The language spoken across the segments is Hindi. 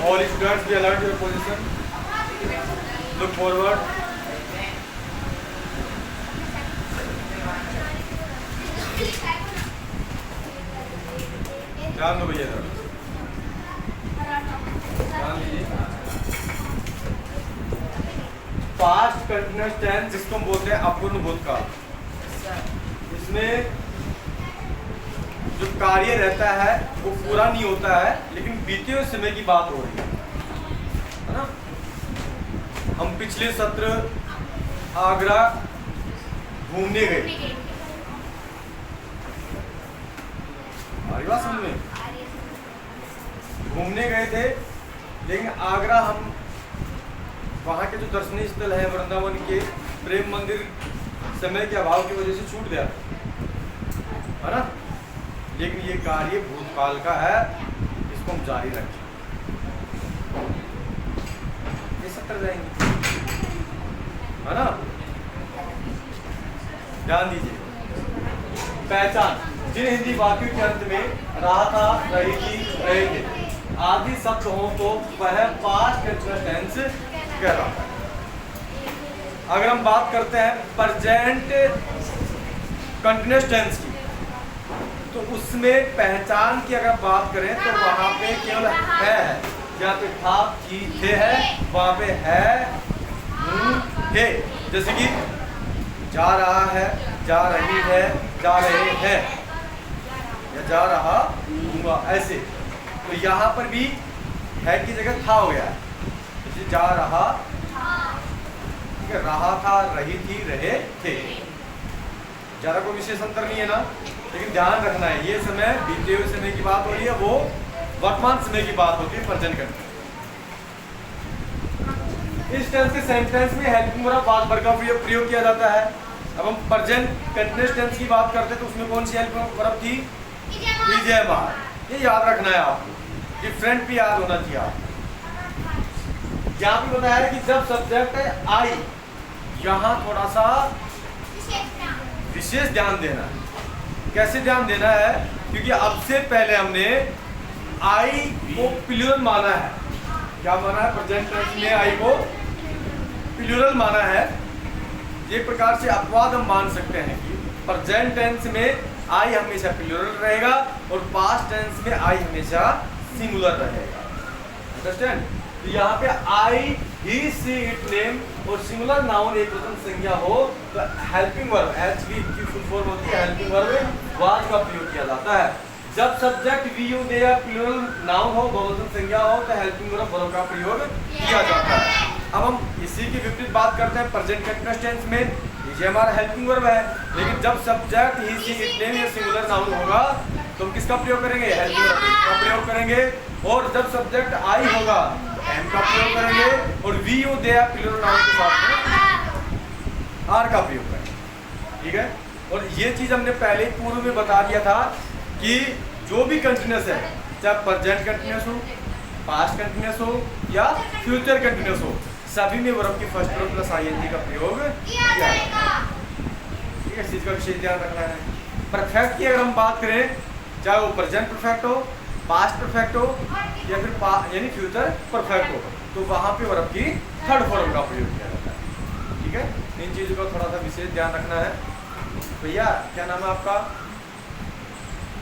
All students be alert your position. Look forward. ध्यान दो भैया इधर। ध्यान दीजिए। पास्ट कंटिन्यूअस टेंस जिसको हम बोलते हैं अपूर्ण भूतकाल, इसमें जो कार्य रहता है वो पूरा नहीं होता है, लेकिन बीते हुए समय की बात हो रही है ना। हम पिछले सत्र आगरा घूमने गए, हमारी बात समझ में, घूमने गए थे, लेकिन आगरा हम वहाँ के जो दर्शनीय स्थल है वृंदावन के प्रेम मंदिर समय के अभाव की वजह से छूट गया है ना। लेकिन ये कार्य भूतकाल का है, इसको हम जारी रखें। ये सत्र जाएंगे है ना। ध्यान दीजिए। पहचान जिन हिंदी वाक्यों के अंत में रहा था, रही थी, रहे थे आदि शब्द हो तो वह पास्ट कंटिन्यूअस टेंस कह रहा है। अगर हम बात करते हैं प्रेजेंट कंटिन्यूअस टेंस की, तो उसमें पहचान की अगर बात करें तो वहां पे केवल है, जहाँ पे था, थी, थे है, वहां पे है, है। जैसे कि जा रहा है, जा रही है, जा रहे हैं, या जा रहा हूँगा, ऐसे। तो यहाँ पर भी है की जगह था हो गया है, जैसे जा रहा, ठीक है, रहा था, रही थी, रहे थे, ज्यादा कोई विशेष अंतर नहीं है ना। लेकिन ध्यान रखना है, ये समय बीते हुए समय की बात हो रही है, वो वर्तमान समय की बात होती है, प्रेजेंट कंटिन्यूअस। इस टेंस के सेंटेंस में हेल्पिंग वर्ब वाज वर्ब का प्रयोग किया जाता है। अब हम प्रेजेंट कंटिन्यूअस टेंस की बात करते हैं तो उसमें कौन सी हेल्पिंग वर्ब थी? विजयमान। ये याद रखना है आपको, डिफरेंट भी याद होना चाहिए आपको। यहाँ भी बताया है कि जब सब्जेक्ट है आई, यहाँ थोड़ा सा विशेष ध्यान देना है। कैसे ध्यान देना है? क्योंकि अब से पहले हमने आई को प्लूरल माना है। क्या माना है? प्रेजेंट टेंस में आई को प्लूरल माना है। एक प्रकार से अपवाद हम मान सकते हैं कि प्रेजेंट टेंस में आई हमेशा प्लूरल रहेगा और पास्ट टेंस में आई हमेशा सिंगुलर रहेगा। अंडरस्टैंड? तो यहाँ पे आई, ही, सी, इट, नेम और सिंगुलर नाउन एक वचन संज्ञा हो तो हेल्पिंग वर्ब, एचवी की फुल फॉर्म होती है हेल्पिंग वर्ब, वाज का प्रयोग किया जाता है। जब सब्जेक्ट वी, यू, दे या प्लूरल नाउन हो, बहुवचन संज्ञा हो तो हेल्पिंग वर्ब का प्रयोग किया जाता है। अब हम इसी की विपरीत बात करते हैं प्रेजेंट कंटिन्यूअस टेंस में। ये हमारा हेल्पिंग वर्ब है, लेकिन जब subject he, she, it, name या सिंगुलर नाउन होगा तो हम किसका प्रयोग करेंगे? हेल्पिंग वर्ब का प्रयोग करेंगे। और जब सब्जेक्ट आई होगा तो एम का प्रयोग करेंगे और वी, यू, दे या प्लूरल नाउन के साथ में आर का प्रयोग करेंगे। ठीक है? और ये चीज हमने पहले पूर्व में बता दिया था कि जो भी कंटिन्यूअस है, चाहे प्रेजेंट कंटिन्यूअस हो, पास्ट कंटिन्यूअस हो या फ्यूचर कंटिन्यूअस हो, सभी में वर्ब की फर्स्ट वर्ब प्लस आईएनजी का प्रयोग किया जाता है। ठीक है? इस चीज का विशेष ध्यान रखना है। परफेक्ट की अगर हम बात करें, चाहे वो प्रेजेंट परफेक्ट हो, पास्ट परफेक्ट हो या फिर यानी फ्यूचर परफेक्ट हो, तो वहां पे वर्ब की थर्ड फॉर्म का प्रयोग किया जाता है। ठीक है? इन चीजों का थोड़ा सा विशेष ध्यान रखना है। भैया क्या नाम है आपका?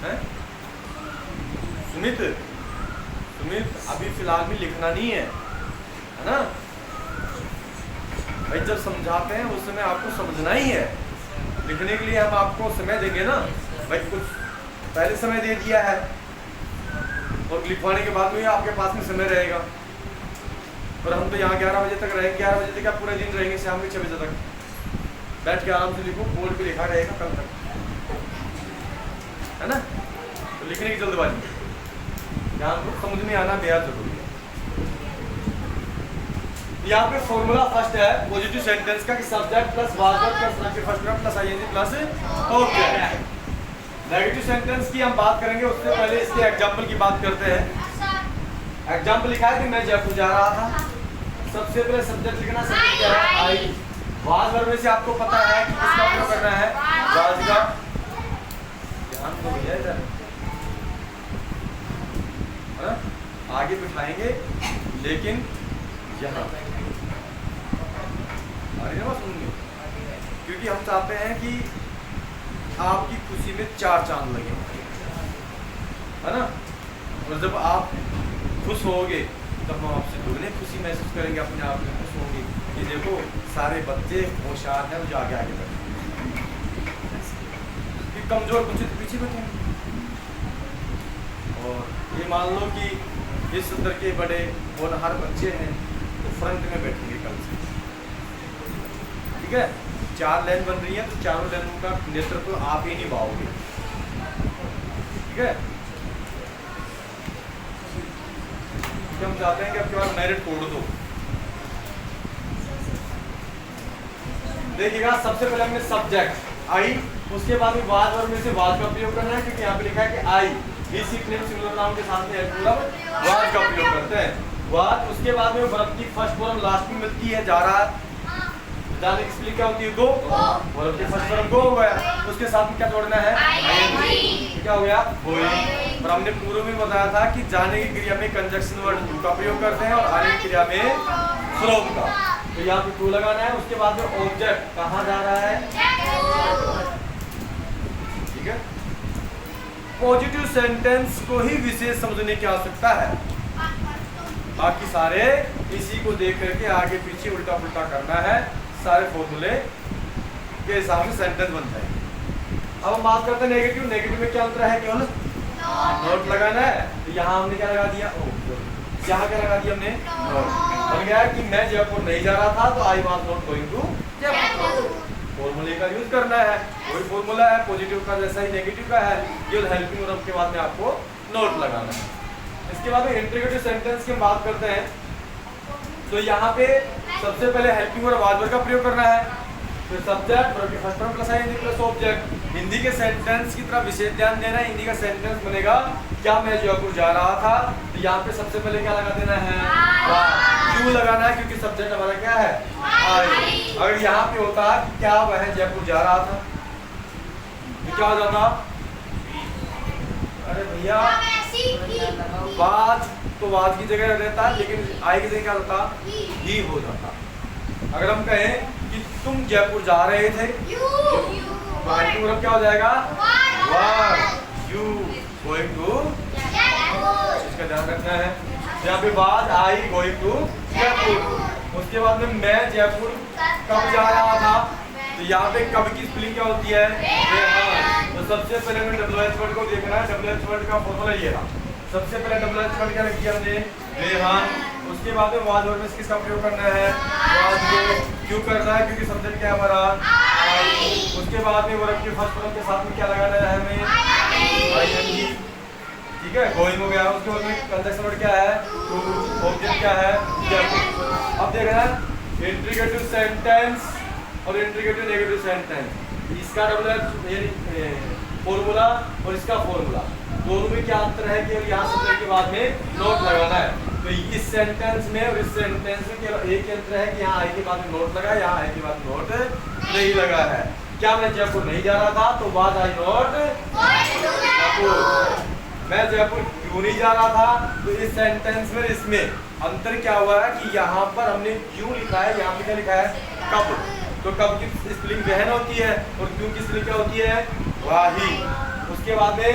है? सुमित। सुमित अभी फिलहाल में लिखना नहीं है ना भाई। जब समझाते हैं उस समय आपको समझना ही है। लिखने के लिए हम आपको समय देंगे ना भाई, कुछ पहले समय दे दिया है और लिखवाने के बाद में आपके पास में समय रहेगा। और हम तो यहाँ 11 बजे तक रहेंगे, 11 बजे तक क्या पूरे दिन रहेंगे, शाम के 6 बजे तक बैठ के आराम से लिखो, बोर्ड पे लिखा रहेगा कल तक, है ना। तो लिखने की जल्दबाजी, ध्यान को समझ में आना बेहद जरूरी है। यहाँ पे फॉर्मूला फर्स्ट है पॉजिटिव सेंटेंस का कि subject plus was verb plus first verb plus ING plus object. Negative sentence की हम बात करेंगे, उससे पहले इसके एग्जांपल की बात करते हैं। एग्जांपल लिखा है कि मैं जयपुर जा रहा था। सबसे पहले सब्जेक्ट लिखना, सब्जेक्ट क्या है? आई। वाज वर्ब से आपको पता है कि किसका प्रयोग करना है? वाज का। ध्यान दो भैया इधर, आगे बिठाएंगे, लेकिन यहाँ अरे ना सुनिए, क्योंकि हम चाहते हैं कि आपकी खुशी में 4 चांद लगे, है ना। और जब आप खुश होगे तब हम आपसे दुगने खुशी महसूस करेंगे, अपने आप में खुश होंगे कि देखो सारे बच्चे होशियार हैं, जो आगे आगे बढ़े, कि कमजोर बच्चे तो पीछे बैठेंगे। और ये मान लो कि इस स्तर के बड़े होनहार बच्चे हैं तो फ्रंट में बैठेंगे कल से, ठीक है। 4 लाइन बन रही है तो चारों लाइनों का नेतृत्व आप ही निभाओगे, ठीक है। हम चाहते हैं कि आपके पास मेरिट तोड़ दो। देखिएगा, सबसे पहले हमने सब्जेक्ट आई, उसके बाद में वाद वर्ग में से वाद का प्रयोग करना है, क्योंकि यहाँ पे लिखा है कि आई इसी सिंगुलर नाउन के साथ में वाद का प्रयोग करते हैं। वाद, उसके बाद में वर्ब की फर्स्ट फॉर्म लास्ट में मिलती है, जा रहा है, जाने की स्पेलिंग क्या होती है? गो। वर्ब की फर्स्ट फॉर्म गो हो गया, उसके साथ में क्या जोड़ना है? आईएनजी। क्या हो गया? गोइंग। और हमने पूर्व में बताया था कि जाने की क्रिया में कंजक्शन वर्ड टू का प्रयोग करते हैं और आने की क्रिया में फ्रॉम का। तो यहाँ पे टू लगाना है, उसके बाद में ऑब्जेक्ट कहाँ जा रहा है? ठीक है। पॉजिटिव सेंटेंस को ही विशेष समझने की आवश्यकता है, बाकी सारे इसी को देख करके आगे पीछे उल्टा पुल्टा करना है, सारे फॉर्मूले के हिसाब से सेंटेंस बनता है। अब हम बात करते हैं नेगेटिव। नेगेटिव में क्या अंतर है? केवल नोट लगाना है। तो यहाँ हमने क्या लगा दिया? यहाँ क्या लगा दिया हमने? नोट। बन गया कि मैं जयपुर नहीं जा रहा था तो I was not going to Jaipur. फॉर्मूले का यूज करना है, वही फॉर्मूला है पॉजिटिव का जैसा ही नेगेटिव का है, केवल हेल्पिंग वर्ब के बाद में आपको नोट लगाना है। इसके बाद में इंट्रोगेटिव सेंटेंस की बात करते हैं, तो यहाँ पे सबसे पहले हेल्पिंग वर्ब वाज वर्ब का प्रयोग करना है, फिर सब्जेक्ट वर्ब की first form plus ING plus object. Hindi के सेंटेंस की तरफ विशेष ध्यान देना है। हिंदी का सेंटेंस बनेगा क्या मैं जयपुर जा रहा था, तो यहाँ पे सबसे पहले क्या लगा देना है? क्यों लगाना है? क्योंकि सब्जेक्ट हमारा क्या है? आई। अगर यहाँ पे होता कि क्या वह जयपुर जा रहा था तो क्या हो जाता? अरे भैया वाज तो वाज की जगह रहता, लेकिन आई की जगह क्या होता? ही हो जाता। अगर हम कहें कि तुम जयपुर जा रहे थे, क्या हो जाएगा? यू गोइंग टू, इसका ध्यान रखना है। यहाँ पे was I going to Jaipur. उसके बाद में मैं जयपुर कब जा रहा था, तो यहाँ पे कब की स्पेलिंग क्या होती है? तो सबसे पहले हमें डब्ल्यूएच वर्ड को देखना है। डब्ल्यूएच वर्ड का फॉर्मूला ये रहा। सबसे पहले डब्ल्यूएच वर्ड क्या किया हमने? रेहान। उसके बाद में वाज वर्ड में किसका प्रयोग करना है? वाज को। क्यों करना है? क्योंकि सब्जेक्ट क्या है हमारा? आई। उसके बाद में वर्ब की फर्स्ट फॉर्म के साथ में क्या लगाना है हमें? आईएनजी। ठीक है, गोइंग हो गया। उसके बाद में कंजक्शन वर्ड क्या है? टू। ऑब्जेक्ट क्या है? जयपुर। अब देखना इंट्रोगेटिव सेंटेंस और इंट्रोगेटिव नेगेटिव सेंटेंस, इसका डब्ल्यूएच फॉर्मूला और इसका फॉर्मूला दोनों में क्या अंतर है? केवल यहाँ सब्जेक्ट के बाद में नोट लगाना है। तो इस सेंटेंस में और इस सेंटेंस में केवल एक अंतर है कि यहाँ आई के बाद में नोट लगा, यहाँ आई के बाद नोट नहीं लगा है। क्या मैं जयपुर नहीं जा रहा था, तो वाज आई नॉट जयपुर। मैं जयपुर क्यों नहीं जा रहा था, तो इस सेंटेंस में इसमें अंतर क्या हुआ है कि यहाँ पर हमने क्यों लिखा है, यहाँ पे क्या लिखा है? कब। तो कब की स्पेलिंग वहन होती है और क्यों की स्पेलिंग क्या होती है? वाही। उसके बाद में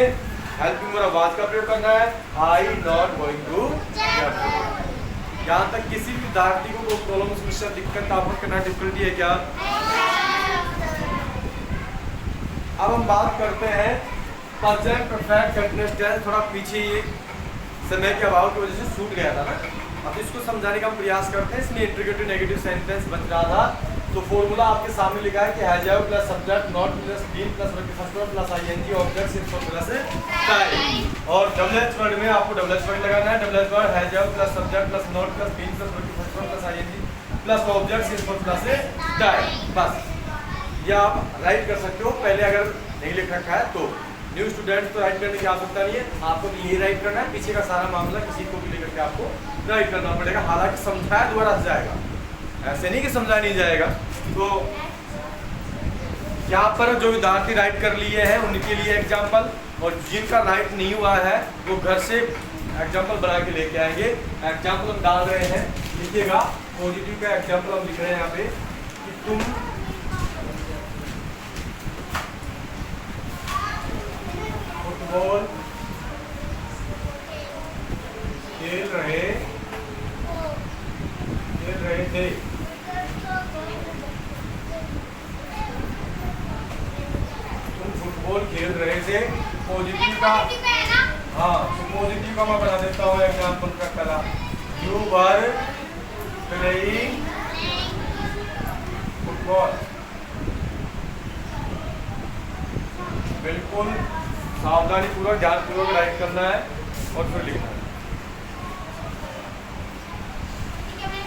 हेल्पिंग वर्ब वाज का प्रयोग करना है, आई नॉट गोइंग टू जयपुर। यहाँ तक किसी भी विद्यार्थी को कोई प्रॉब्लम, समस्या, दिक्कत, आपको करना डिफिकल्टी है क्या? अब हम बात करते हैं प्रेजेंट परफेक्ट कंटीन्यूअस टेंस। थोड़ा पीछे ये समय के अभाव की वजह से छूट गया था ना, अब इसको समझाने का हम प्रयास करते हैं। इसमें इंट्रोगेटिव नेगेटिव सेंटेंस बच रहा था, तो फॉर्मूला आपके सामने लिखा है कि has have plus subject not plus been plus verb की first form plus I N G object simple plus time. और डब्ल्यूएच वर्ड में आपको डब्ल्यूएच वर्ड लगाना है। W H word has have plus subject plus not plus been plus verb की first form plus ING plus object simple plus time. बस ये आप राइट कर सकते हो। पहले अगर नहीं लिख रखा है तो न्यू स्टूडेंट तो राइट करने की आवश्यकता नहीं है, आपको तो यही राइट करना है। पीछे का सारा मामला किसी को भी लेकर के आपको राइट करना पड़ेगा, हालांकि समझाया दोबारा जाएगा, ऐसे नहीं कि समझा नहीं जाएगा। तो यहाँ पर जो विद्यार्थी राइट कर लिए हैं उनके लिए एग्जाम्पल, और जिनका राइट नहीं हुआ है वो घर से एग्जाम्पल बना के लेके आएंगे। एग्जाम्पल हम डाल रहे हैं, लिखिएगा। पॉजिटिव का एग्जाम्पल हम लिख रहे हैं यहाँ पे कि तुम फुटबॉल खेल रहे थे। तुम फुटबॉल खेल रहे थे। पॉजिटिव का, हाँ, तो पॉजिटिव का मैं बना देता हूँ एग्जाम्पल का कला। You were playing football. बिल्कुल सावधानी पूर्वक, ध्यान पूर्वक राइट करना है और फिर लिखना है।